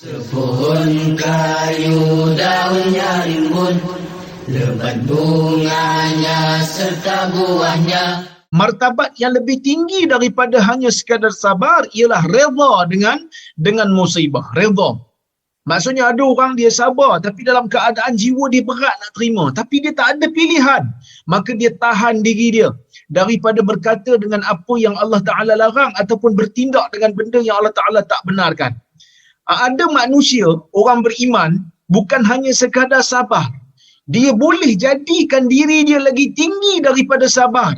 Sepohon kayu daunnya rimbun, lebat bunganya serta buahnya. Martabat yang lebih tinggi daripada hanya sekadar sabar ialah redha dengan musibah. Redha. Maksudnya ada orang dia sabar tapi dalam keadaan jiwa dia berat nak terima. Tapi dia tak ada pilihan. Maka dia tahan diri dia daripada berkata dengan apa yang Allah Ta'ala larang ataupun bertindak dengan benda yang Allah Ta'ala tak benarkan. Ada manusia, orang beriman, bukan hanya sekadar sabar. Dia boleh jadikan diri dia lagi tinggi daripada sabar.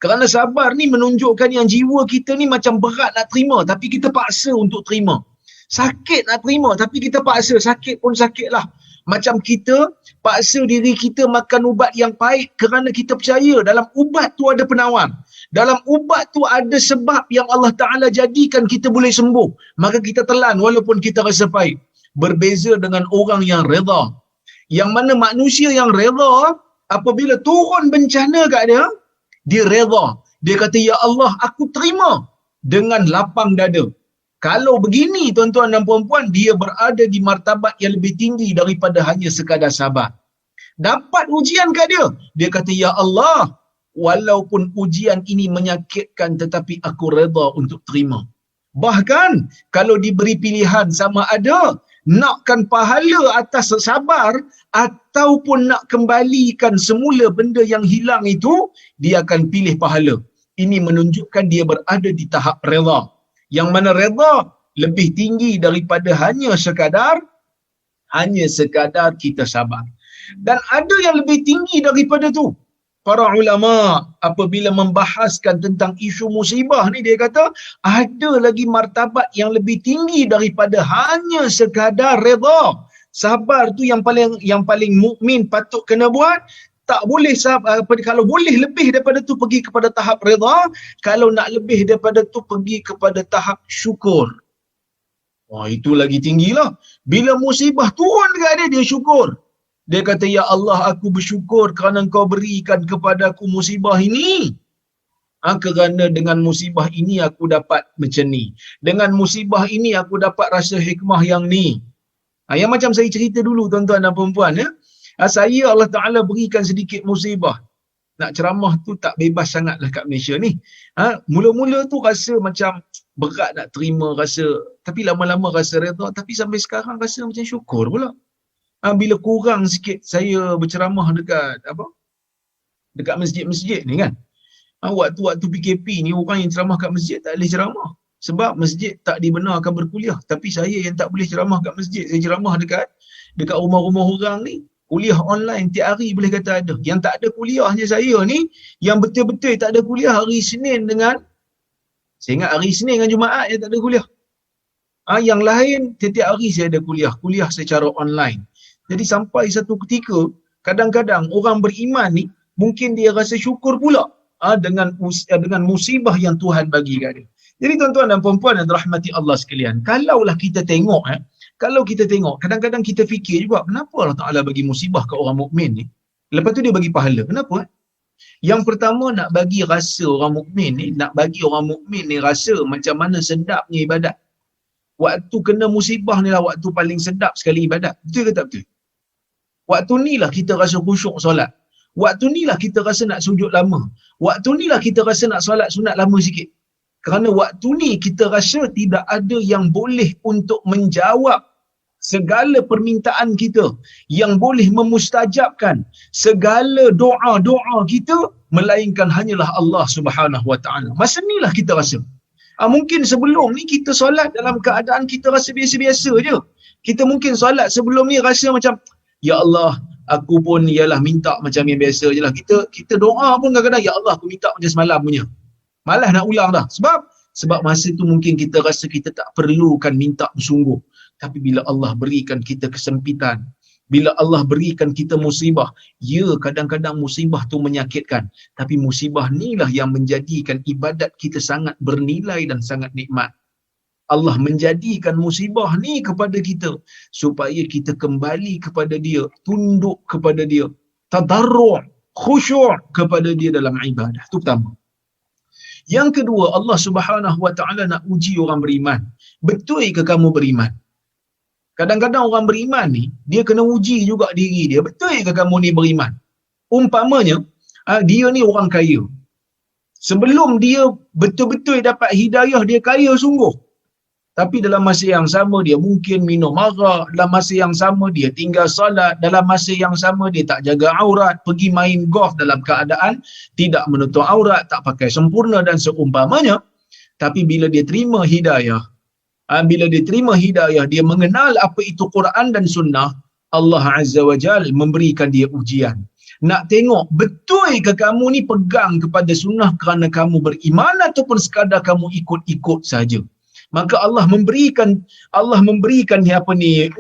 Kerana sabar ni menunjukkan yang jiwa kita ni macam berat nak terima, tapi kita paksa untuk terima. Sakit nak terima, tapi kita paksa. Sakit pun sakit lah. Macam kita paksa diri kita makan ubat yang pahit kerana kita percaya dalam ubat tu ada penawar. Dalam ubat tu ada sebab yang Allah Ta'ala jadikan kita boleh sembuh. Maka kita telan walaupun kita rasa pahit. Berbeza dengan orang yang redha. Yang mana manusia yang redha, apabila turun bencana kat dia, dia redha. Dia kata, ya Allah, aku terima dengan lapang dada. Kalau begini tuan-tuan dan puan-puan, dia berada di martabat yang lebih tinggi daripada hanya sekadar sabar. Dapat ujian kat dia, dia kata, ya Allah, walaupun ujian ini menyakitkan tetapi aku redha untuk terima. Bahkan kalau diberi pilihan sama ada nakkan pahala atas sabar ataupun nak kembalikan semula benda yang hilang itu, dia akan pilih pahala. Ini menunjukkan dia berada di tahap redha. Yang mana redha lebih tinggi daripada hanya sekadar kita sabar. Dan ada yang lebih tinggi daripada tu. Para ulama apabila membahaskan tentang isu musibah ni, dia kata ada lagi martabat yang lebih tinggi daripada hanya sekadar redha. Sabar tu yang paling mukmin patut kena buat. Tak boleh sabar, kalau boleh lebih daripada tu pergi kepada tahap redha, kalau nak lebih daripada tu pergi kepada tahap syukur. Wah, itu lagi tinggilah. Bila musibah turun dekat dia, dia syukur. Dia kata, ya Allah, aku bersyukur kerana Engkau berikan kepada aku musibah ini. Kerana dengan musibah ini aku dapat macam ni. Dengan musibah ini aku dapat rasa hikmah yang ni. Yang macam saya cerita dulu tuan-tuan dan puan-puan, ya. Saya Allah Ta'ala berikan sedikit musibah. Nak ceramah tu tak bebas sangatlah kat Malaysia ni. Mula-mula tu rasa macam berat nak terima, tapi lama-lama rasa redha, tapi sampai sekarang rasa macam syukur pula. Bila kurang sikit saya berceramah dekat masjid-masjid ni kan. Waktu PKP ni orang yang ceramah kat masjid tak boleh ceramah. Sebab masjid tak dibenarkan berkuliah. Tapi saya yang tak boleh ceramah kat masjid, saya ceramah dekat rumah-rumah orang ni. Kuliah online tiap hari boleh kata ada. Yang tak ada kuliahnya saya ni, yang betul-betul tak ada kuliah hari Isnin saya ingat hari Isnin dengan Jumaat yang tak ada kuliah. Yang lain setiap hari saya ada kuliah secara online. Jadi sampai satu ketika, kadang-kadang orang beriman ni, mungkin dia rasa syukur pula dengan musibah yang Tuhan bagi kat dia. Jadi tuan-tuan dan puan-puan yang dirahmati Allah sekalian, kalau kita tengok, kadang-kadang kita fikir juga, kenapa Allah Ta'ala bagi musibah ke orang mukmin ni? Lepas tu dia bagi pahala. Kenapa? Yang pertama, nak bagi rasa orang mukmin ni rasa macam mana sedapnya ibadat. Waktu kena musibah ni lah waktu paling sedap sekali ibadat. Betul ke tak betul? Waktu ni lah kita rasa khusyuk solat. Waktu ni lah kita rasa nak sujud lama. Waktu ni lah kita rasa nak solat sunat lama sikit. Kerana waktu ni kita rasa tidak ada yang boleh untuk menjawab segala permintaan kita, yang boleh memustajabkan segala doa-doa kita, melainkan hanyalah Allah Subhanahu Wa Taala. Masa ni lah kita rasa. Mungkin sebelum ni kita solat dalam keadaan kita rasa biasa-biasa je. Kita mungkin solat sebelum ni rasa macam, ya Allah, aku pun ialah minta macam yang biasa je lah. Kita doa pun kadang-kadang, ya Allah, aku minta macam semalam punya. Malas nak ulang dah. Sebab masa tu mungkin kita rasa kita tak perlukan minta bersungguh. Tapi bila Allah berikan kita kesempitan, bila Allah berikan kita musibah, ya kadang-kadang musibah tu menyakitkan. Tapi musibah ni lah yang menjadikan ibadat kita sangat bernilai dan sangat nikmat. Allah menjadikan musibah ni kepada kita supaya kita kembali kepada Dia, tunduk kepada Dia, tadarru', khusyuk kepada Dia dalam ibadah. Itu pertama. Yang kedua, Allah Subhanahu Wa Taala nak uji orang beriman. Betul ke kamu beriman? Kadang-kadang orang beriman ni, dia kena uji juga diri dia. Betul ke kamu ni beriman? Umpamanya, dia ni orang kaya. Sebelum dia betul-betul dapat hidayah, dia kaya sungguh. Tapi dalam masa yang sama, dia mungkin minum arak. Dalam masa yang sama, dia tinggal salat. Dalam masa yang sama, dia tak jaga aurat. Pergi main golf dalam keadaan tidak menutup aurat, tak pakai sempurna dan seumpamanya. Tapi bila dia terima hidayah, dia mengenal apa itu Quran dan Sunnah, Allah Azza wa Jal memberikan dia ujian. Nak tengok betul ke kamu ni pegang kepada sunnah kerana kamu beriman ataupun sekadar kamu ikut-ikut saja. Maka Allah memberikan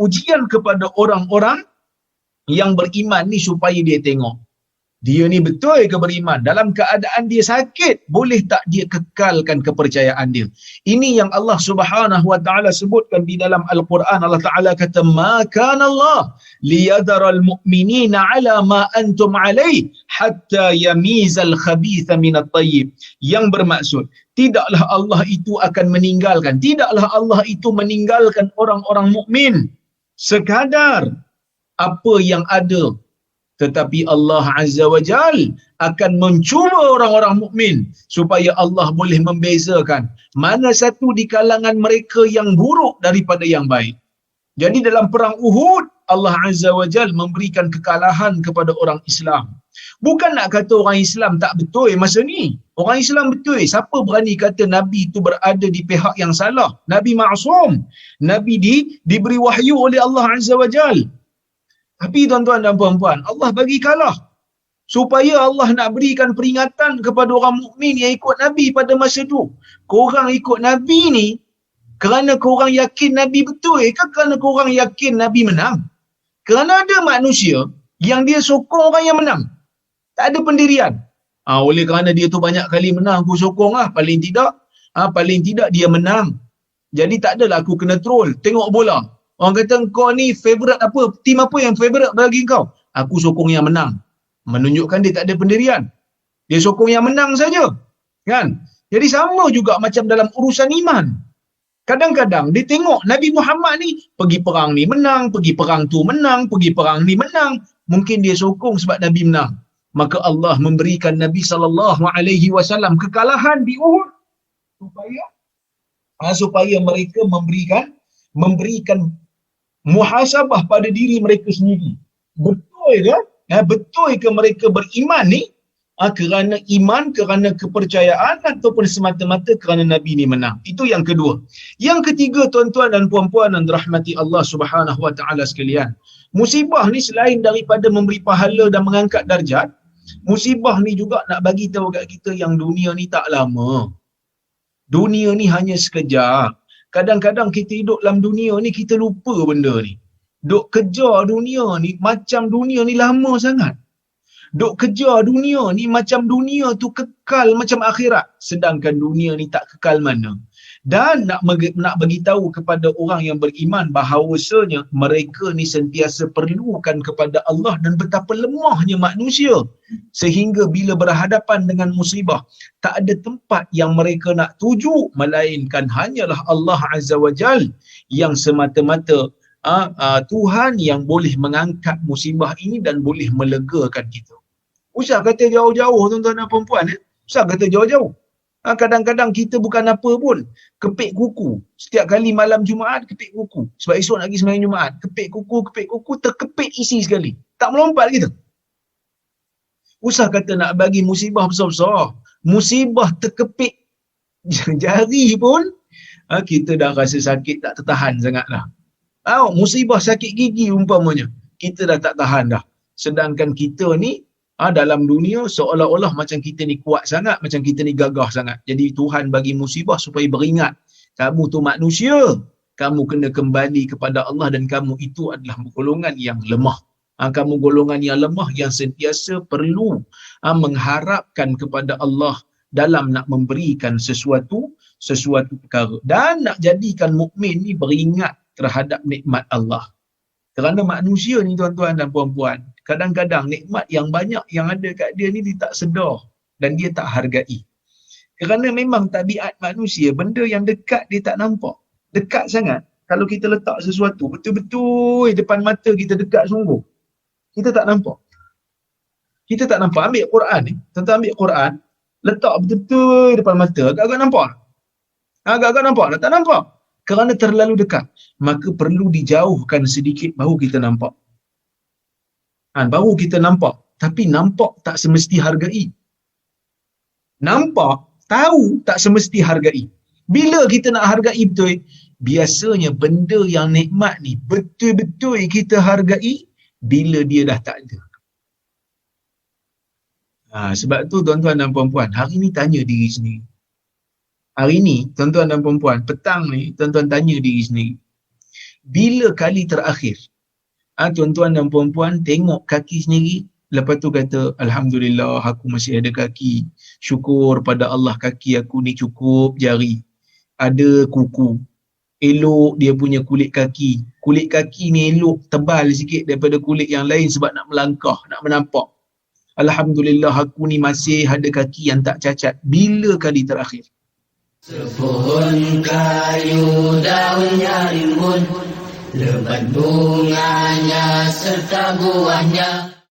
ujian kepada orang-orang yang beriman ni supaya dia tengok dia ni betul ke beriman. Dalam keadaan dia sakit, boleh tak dia kekalkan kepercayaan dia. Ini yang Allah Subhanahu wa taala sebutkan di dalam Al-Quran. Allah Taala kata, "Ma kana Allah liyadharal mu'minina 'ala ma antum 'alaihi hatta yamizal khabitha minat thayyib." Yang bermaksud, tidaklah Allah itu akan meninggalkan orang-orang mukmin sekadar apa yang ada, tetapi Allah Azza wa Jal akan mencuba orang-orang mukmin supaya Allah boleh membezakan mana satu di kalangan mereka yang buruk daripada yang baik. Jadi dalam perang Uhud, Allah Azza wa Jal memberikan kekalahan kepada orang Islam. Bukan nak kata orang Islam tak betul masa ni. Orang Islam betul. Siapa berani kata Nabi itu berada di pihak yang salah? Nabi maksum. Nabi diberi wahyu oleh Allah Azza wa Jal. Tapi tuan-tuan dan puan-puan, Allah bagi kalah. Supaya Allah nak berikan peringatan kepada orang mukmin yang ikut Nabi pada masa tu. Korang ikut Nabi ni kerana korang yakin Nabi betul ke kerana korang yakin Nabi menang? Kerana ada manusia yang dia sokong orang yang menang. Tak ada pendirian. Oleh kerana dia tu banyak kali menang, aku sokong lah. Paling tidak dia menang. Jadi tak adalah aku kena troll. Tengok bola. Orang kata kau ni favourite apa? Tim apa yang favourite bagi kau? Aku sokong yang menang. Menunjukkan dia tak ada pendirian. Dia sokong yang menang saja. Kan? Jadi sama juga macam dalam urusan iman. Kadang-kadang dia tengok Nabi Muhammad ni pergi perang ni menang, pergi perang tu menang, pergi perang ni menang. Mungkin dia sokong sebab Nabi menang. Maka Allah memberikan Nabi SAW kekalahan di Uhud supaya mereka memberikan muhasabah pada diri mereka sendiri. Betul ke? Betul ke mereka beriman ni kerana iman, kerana kepercayaan ataupun semata-mata kerana Nabi ni menang? Itu yang kedua. Yang ketiga, tuan-tuan dan puan-puan yang dirahmati Allah Subhanahu wa taala sekalian, musibah ni selain daripada memberi pahala dan mengangkat darjat, musibah ni juga nak bagi tahu kat kita yang dunia ni tak lama. Dunia ni hanya sekejap. Kadang-kadang kita hidup dalam dunia ni, kita lupa benda ni. Duk kejar dunia ni macam dunia ni lama sangat. Duk kejar dunia ni macam dunia tu kekal macam akhirat. Sedangkan dunia ni tak kekal mana. Dan nak bagi tahu kepada orang yang beriman bahawasanya mereka ni sentiasa perlukan kepada Allah dan betapa lemahnya manusia. Sehingga bila berhadapan dengan musibah, tak ada tempat yang mereka nak tuju melainkan hanyalah Allah Azza wa Jal yang semata-mata Tuhan yang boleh mengangkat musibah ini dan boleh melegakan kita. Usah kata jauh-jauh tuan-tuan dan puan-puan. Usah kata jauh-jauh. Kadang-kadang kita bukan apa pun, kepit kuku. Setiap kali malam Jumaat, kepit kuku. Sebab esok nak pergi sembahyang Jumaat. Kepit kuku, terkepit isi sekali. Tak melompat kita. Usah kata nak bagi musibah besar-besar. Musibah terkepit jari pun, kita dah rasa sakit, tak tertahan sangat dah. Musibah sakit gigi umpamanya, kita dah tak tahan dah. Sedangkan kita ni, dalam dunia seolah-olah macam kita ni kuat sangat, macam kita ni gagah sangat. Jadi Tuhan bagi musibah supaya beringat, kamu tu manusia, kamu kena kembali kepada Allah dan kamu itu adalah golongan yang lemah. Kamu golongan yang lemah yang sentiasa perlu mengharapkan kepada Allah dalam nak memberikan sesuatu perkara. Dan nak jadikan mukmin ni beringat terhadap nikmat Allah. Kerana manusia ni tuan-tuan dan puan-puan, kadang-kadang nikmat yang banyak yang ada kat dia ni dia tak sedar dan dia tak hargai. Kerana memang tabiat manusia, benda yang dekat dia tak nampak. Dekat sangat, kalau kita letak sesuatu betul-betul depan mata kita dekat sungguh, kita tak nampak. Kita tak nampak. Ambil Quran ni, tuan-tuan ambil Quran, letak betul-betul depan mata, agak-agak nampak? Agak-agak nampak? Tak nampak. Kerana terlalu dekat. Maka perlu dijauhkan sedikit baru kita nampak. Baru kita nampak. Tapi nampak tak semesti hargai. Nampak, tahu tak semesti hargai. Bila kita nak hargai betul, biasanya benda yang nikmat ni betul-betul kita hargai bila dia dah tak ada. Sebab tu tuan-tuan dan puan-puan, hari ni tanya diri sendiri. Hari ni, tuan-tuan dan puan-puan, petang ni, tuan-tuan tanya diri sendiri. Bila kali terakhir, tuan-tuan dan puan-puan tengok kaki sendiri, lepas tu kata, Alhamdulillah, aku masih ada kaki. Syukur pada Allah, kaki aku ni cukup jari. Ada kuku. Elok dia punya kulit kaki. Kulit kaki ni elok, tebal sikit daripada kulit yang lain sebab nak melangkah, nak menampak. Alhamdulillah, aku ni masih ada kaki yang tak cacat. Bila kali terakhir? Sepohon kayu daunnya rimbun, lebat bunganya serta buahnya.